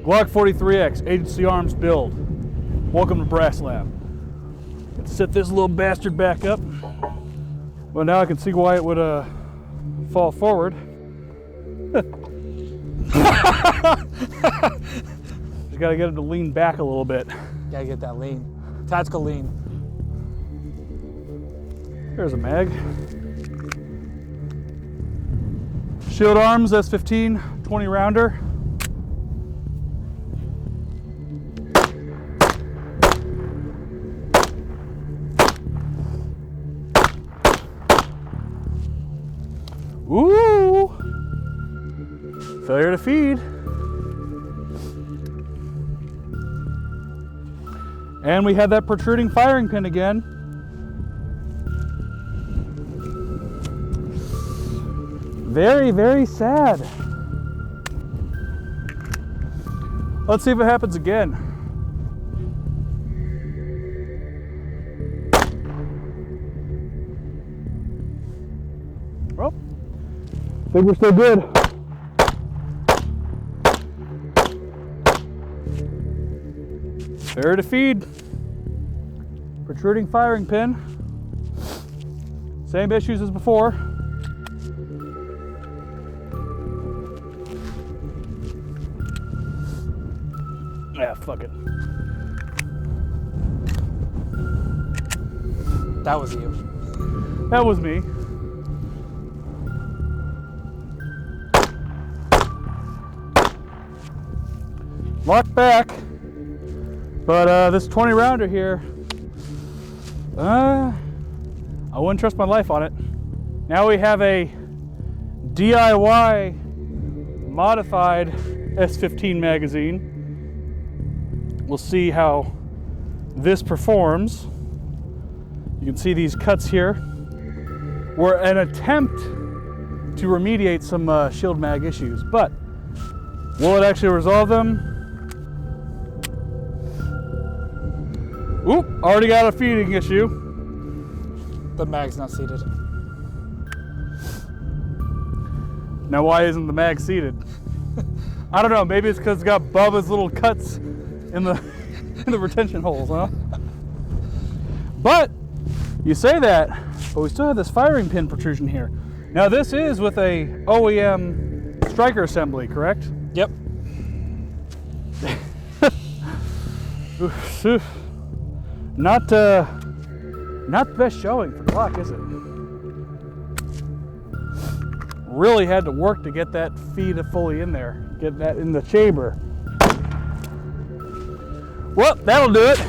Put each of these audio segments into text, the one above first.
Glock 43X, Agency Arms build. Welcome to Brass Lab. Let's set this little bastard back up. Well, now I can see why it would fall forward. Just gotta get it to lean back a little bit. Gotta get that lean. Tactical lean. There's a mag. Shield Arms S15 20 rounder. Ooh! Failure to feed. And we have that protruding firing pin again. Very, very sad. Let's see if it happens again. Well, I think we're still good. Failure to feed. Protruding firing pin. Same issues as before. Yeah, fuck it. That was you. That was me. Locked back. But this 20 rounder here, I wouldn't trust my life on it. Now we have a DIY modified S15 magazine. We'll see how this performs. You can see these cuts here were an attempt to remediate some shield mag issues, but will it actually resolve them? Oop, already got a feeding issue. The mag's not seated. Now why isn't the mag seated? I don't know, maybe it's because it's got Bubba's little cuts in the retention holes, huh? But you say that, but we still have this firing pin protrusion here. Now this is with a OEM striker assembly, correct? Yep. Not the best showing for Glock, is it? Really had to work to get that feed fully in there, get that in the chamber. Well, that'll do it.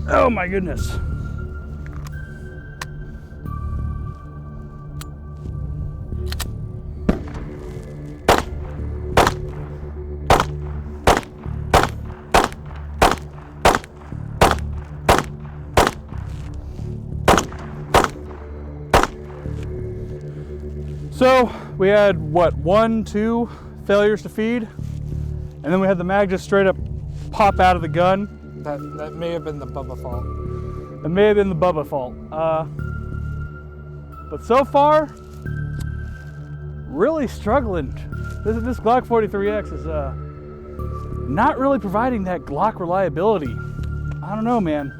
Oh my goodness. So we had what, 1, 2 failures to feed, and then we had the mag just straight up pop out of the gun. That may have been the Bubba fault. It may have been the Bubba fault. But so far, really struggling. This Glock 43X is not really providing that Glock reliability. I don't know, man.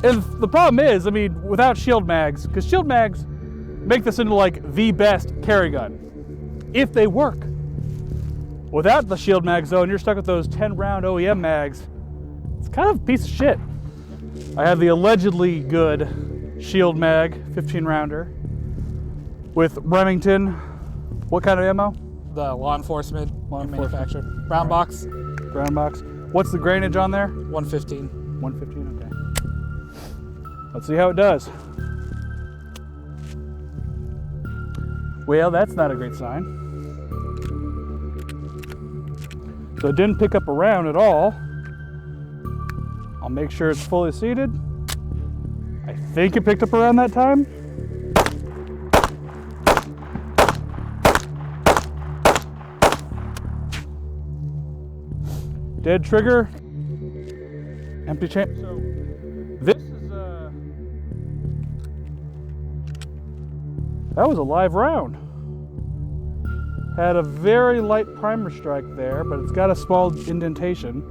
And the problem is, I mean, without shield mags, because shield mags make this into like the best carry gun, if they work. Without the shield mags though, and you're stuck with those 10 round OEM mags, it's kind of a piece of shit. I have the allegedly good shield mag 15 rounder with Remington. What kind of ammo? The law enforcement manufacturer. Brown box. Brown box. What's the grainage on there? 115. 115, okay. Let's see how it does. Well, that's not a great sign. So it didn't pick up a round at all. I'll make sure it's fully seated. I think it picked up around that time. Dead trigger. Empty chamber. So this is that was a live round. Had a very light primer strike there, but it's got a small indentation.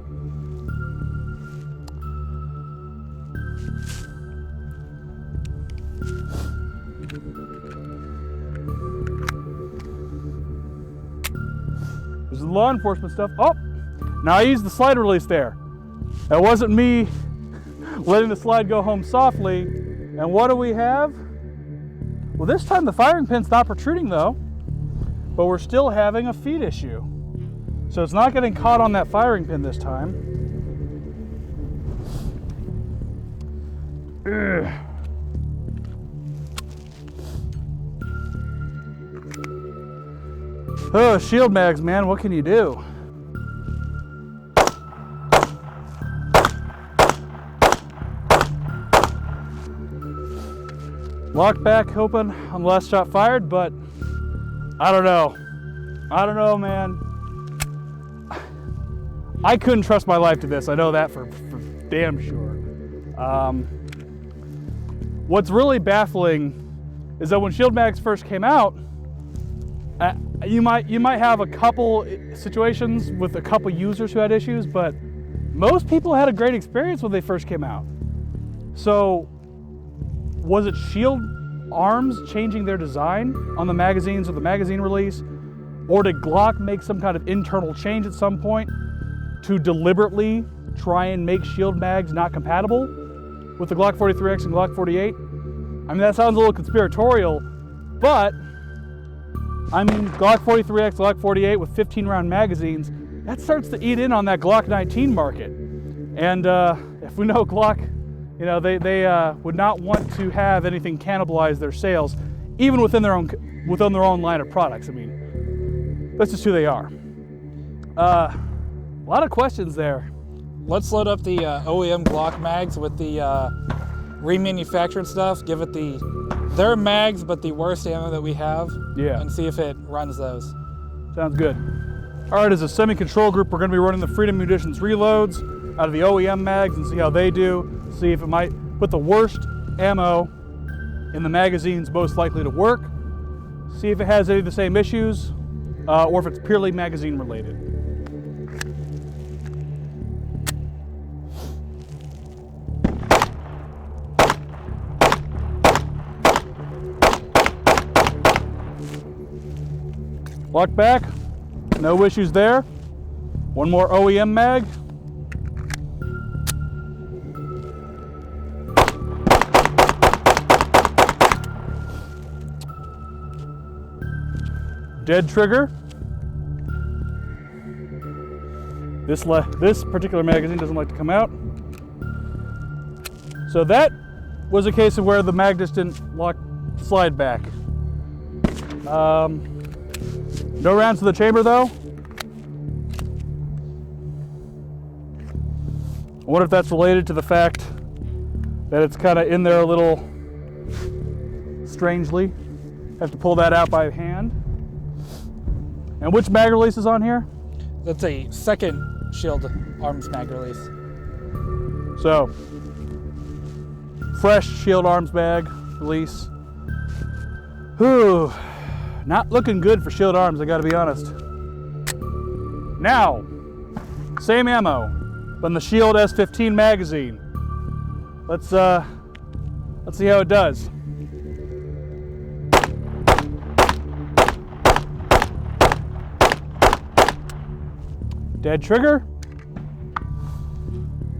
There's the law enforcement stuff. Oh, now I used the slide release there. That wasn't me letting the slide go home softly. And what do we have? Well, this time the firing pin's not protruding though, but we're still having a feed issue. So it's not getting caught on that firing pin this time. Ugh. Oh, shield mags, man, what can you do? Locked back, hoping on the last shot fired, but I don't know. I don't know, man. I couldn't trust my life to this. I know that for damn sure. What's really baffling is that when shield mags first came out, you might have a couple situations with a couple users who had issues, but most people had a great experience when they first came out. So was it Shield Arms changing their design on the magazines or the magazine release? Or did Glock make some kind of internal change at some point to deliberately try and make Shield mags not compatible with the Glock 43X and Glock 48? I mean, that sounds a little conspiratorial, but I mean, Glock 43X, Glock 48 with 15-round magazines, that starts to eat in on that Glock 19 market. And if we know Glock, you know, they would not want to have anything cannibalize their sales, even within their own line of products. I mean, that's just who they are. A lot of questions there. Let's load up the OEM Glock mags with the remanufactured stuff. Give it their mags, but the worst ammo that we have. Yeah. And see if it runs those. Sounds good. All right, as a semi-control group, we're going to be running the Freedom Munitions reloads out of the OEM mags and see how they do. See if it might put the worst ammo in the magazines most likely to work. See if it has any of the same issues, or if it's purely magazine related. Lock back, no issues there. One more OEM mag. Dead trigger. This particular magazine doesn't like to come out. So that was a case of where the mag just didn't slide back. No rounds to the chamber though. I wonder if that's related to the fact that it's kind of in there a little strangely. Have to pull that out by hand. And which mag release is on here? That's a second Shield Arms mag release. So, fresh Shield Arms mag release. Whew. Not looking good for Shield Arms, I gotta be honest. Now, same ammo, but in the Shield S15 magazine. Let's see how it does. Dead trigger.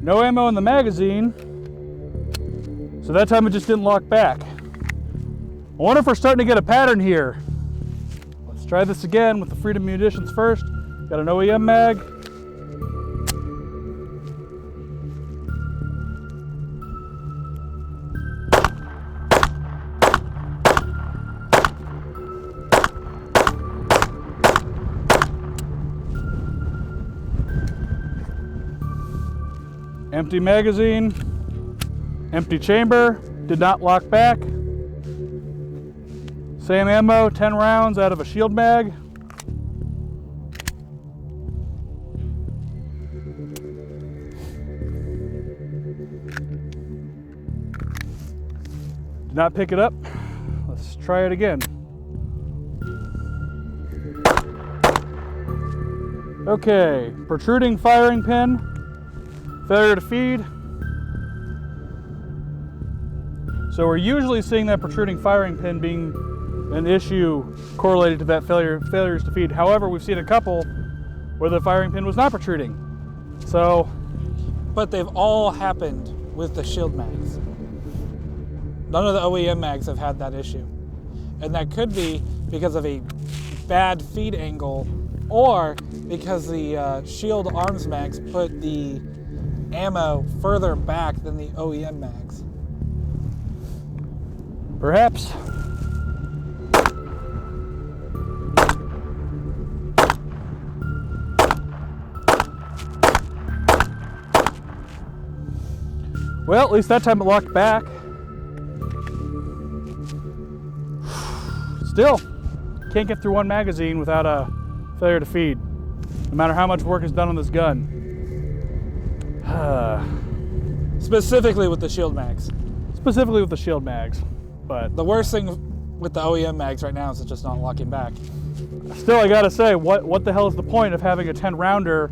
No ammo in the magazine. So that time it just didn't lock back. I wonder if we're starting to get a pattern here. Let's try this again with the Freedom Munitions first. Got an OEM mag. Empty magazine, empty chamber, did not lock back. Same ammo, 10 rounds out of a Shield mag. Did not pick it up. Let's try it again. Okay, protruding firing pin, failure to feed. So we're usually seeing that protruding firing pin being an issue correlated to that failures to feed. However, we've seen a couple where the firing pin was not protruding. So, but they've all happened with the Shield mags. None of the OEM mags have had that issue. And that could be because of a bad feed angle, or because the Shield Arms mags put the ammo further back than the OEM mags. Perhaps. Well, at least that time it locked back. Still, can't get through one magazine without a failure to feed, no matter how much work is done on this gun. Specifically with the Shield mags. Specifically with the Shield mags, but the worst thing with the OEM mags right now is it's just not locking back. Still, I gotta say, what the hell is the point of having a 10 rounder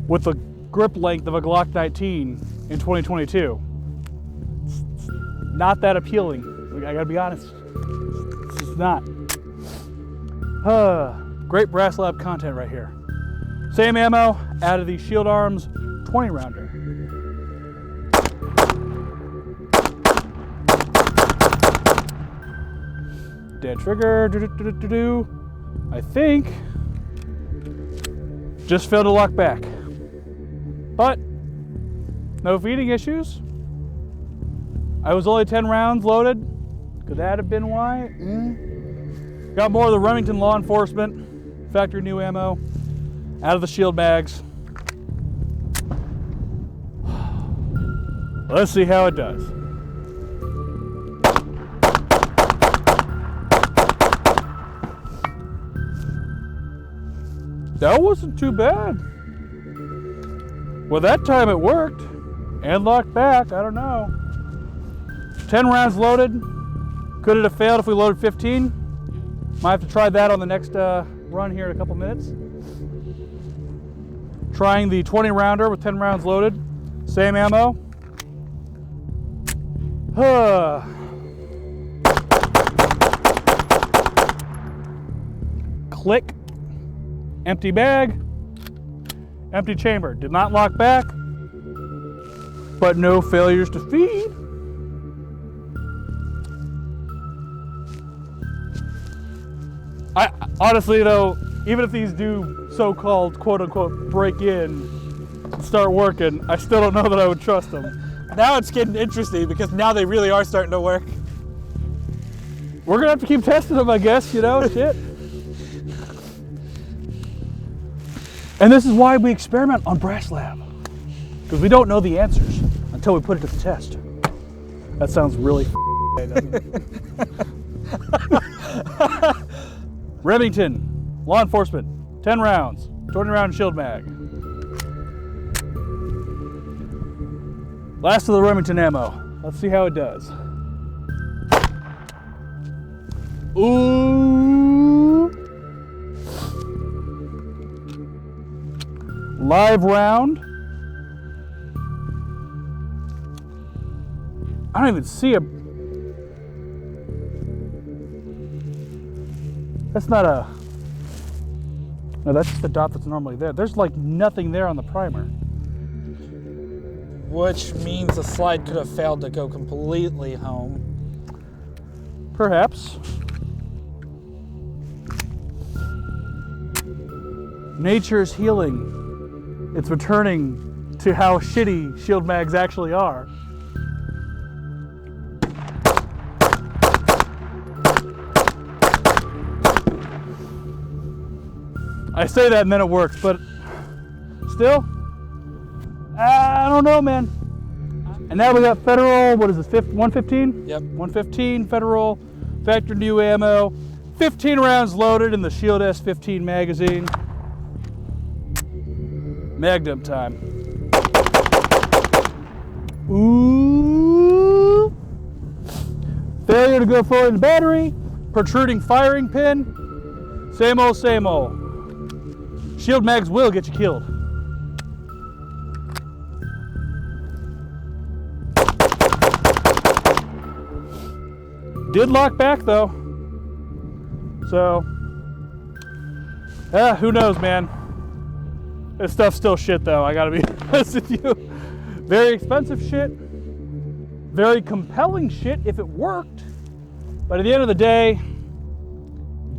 with the grip length of a Glock 19 in 2022? It's not that appealing. I gotta be honest. It's just not. Great Brass Lab content right here. Same ammo, out of the Shield Arms 20 rounder. Dead trigger, I think. Just failed to lock back. But no feeding issues. I was only 10 rounds loaded. Could that have been why? Got more of the Remington Law Enforcement factory new ammo out of the Shield mags. Let's see how it does. That wasn't too bad. Well, that time it worked and locked back. I don't know. 10 rounds loaded. Could it have failed if we loaded 15? Might have to try that on the next run here in a couple minutes. Trying the 20 rounder with 10 rounds loaded. Same ammo. Click. Empty bag. Empty chamber. Did not lock back, but no failures to feed. I honestly though, even if these do so-called quote-unquote break in and start working, I still don't know that I would trust them. Now it's getting interesting because now they really are starting to work. We're gonna have to keep testing them, I guess, you know, shit. And this is why we experiment on Brass Lab, because we don't know the answers until we put it to the test. That sounds really doesn't it? Remington, Law Enforcement, 10 rounds, 20 round Shield mag. Last of the Remington ammo. Let's see how it does. Ooh. Live round. I don't even see a... That's not a... No, that's just the dot that's normally there. There's like nothing there on the primer. Which means the slide could have failed to go completely home. Perhaps. Nature's healing. It's returning to how shitty Shield mags actually are. I say that and then it works, but still, I don't know, man. And now we got Federal, what is this, 115? Yep. 115 Federal factory new ammo, 15 rounds loaded in the Shield S15 magazine. Magnum time. Ooh. Failure to go forward in the battery. Protruding firing pin. Same old, same old. Shield mags will get you killed. Did lock back though. So, who knows, man. This stuff's still shit though, I gotta be honest with you. Very expensive shit. Very compelling shit if it worked. But at the end of the day,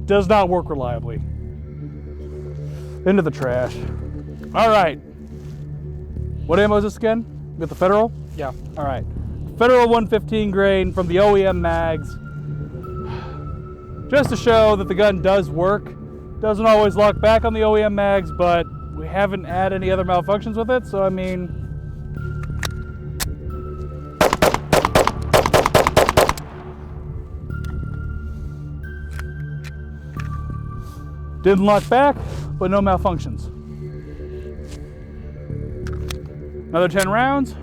does not work reliably. Into the trash. All right. What ammo is this again? We got the Federal? Yeah. All right. Federal 115 grain from the OEM mags. Just to show that the gun does work. Doesn't always lock back on the OEM mags, but we haven't had any other malfunctions with it, so I mean, didn't lock back, but no malfunctions. Another 10 rounds.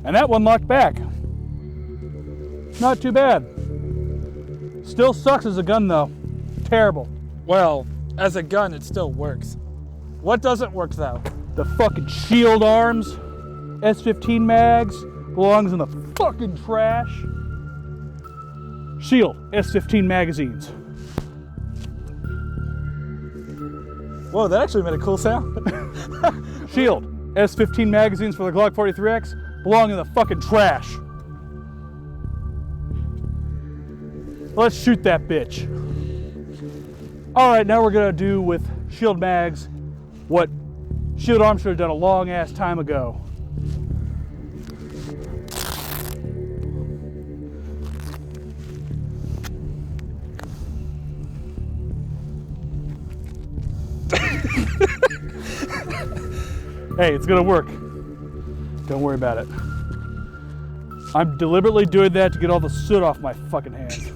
And that one locked back. Not too bad. Still sucks as a gun though. Terrible. Well, as a gun, it still works. What doesn't work though? The fucking Shield Arms S15 mags belongs in the fucking trash. Shield S15 Magazines. Whoa, that actually made a cool sound. Shield S15 Magazines for the Glock 43X belong in the fucking trash. Let's shoot that bitch. All right, now we're gonna do with Shield mags what Shield Arms should have done a long ass time ago. Hey, it's gonna work. Don't worry about it. I'm deliberately doing that to get all the soot off my fucking hands.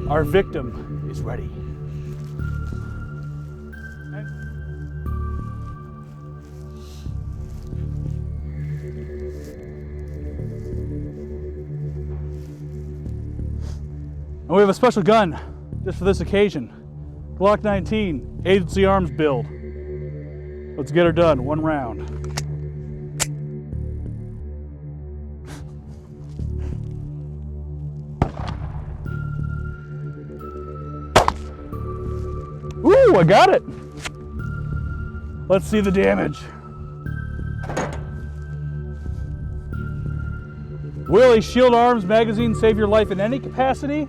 Our victim is ready. And we have a special gun just for this occasion. Glock 19, Agency Arms build. Let's get her done, one round. Ooh, I got it. Let's see the damage. Will a Shield Arms magazine save your life in any capacity?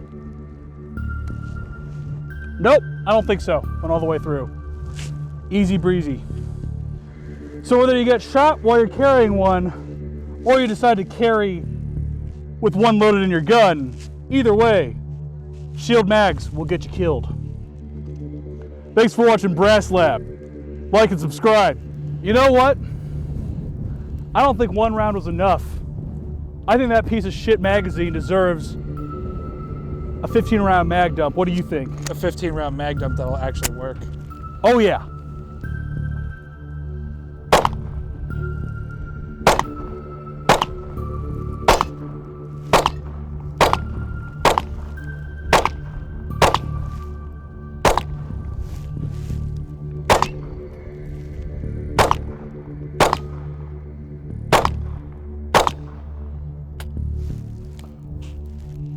Nope, I don't think so. Went all the way through. Easy breezy. So whether you get shot while you're carrying one, or you decide to carry with one loaded in your gun, either way, Shield mags will get you killed. Thanks for watching Brass Lab. Like and subscribe. You know what? I don't think one round was enough. I think that piece of shit magazine deserves a 15 round mag dump. What do you think? A 15 round mag dump that'll actually work. Oh yeah.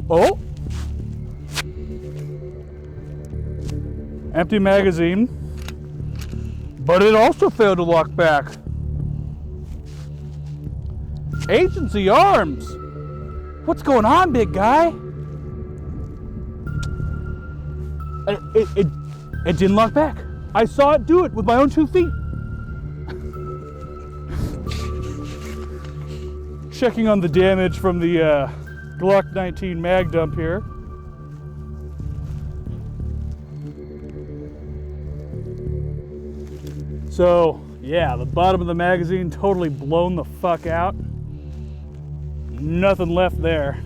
Oh. Empty magazine, but it also failed to lock back. Agency Arms. What's going on, big guy? It didn't lock back. I saw it do it with my own 2 feet. Checking on the damage from the Glock 19 mag dump here. So, yeah, the bottom of the magazine totally blown the fuck out. Nothing left there.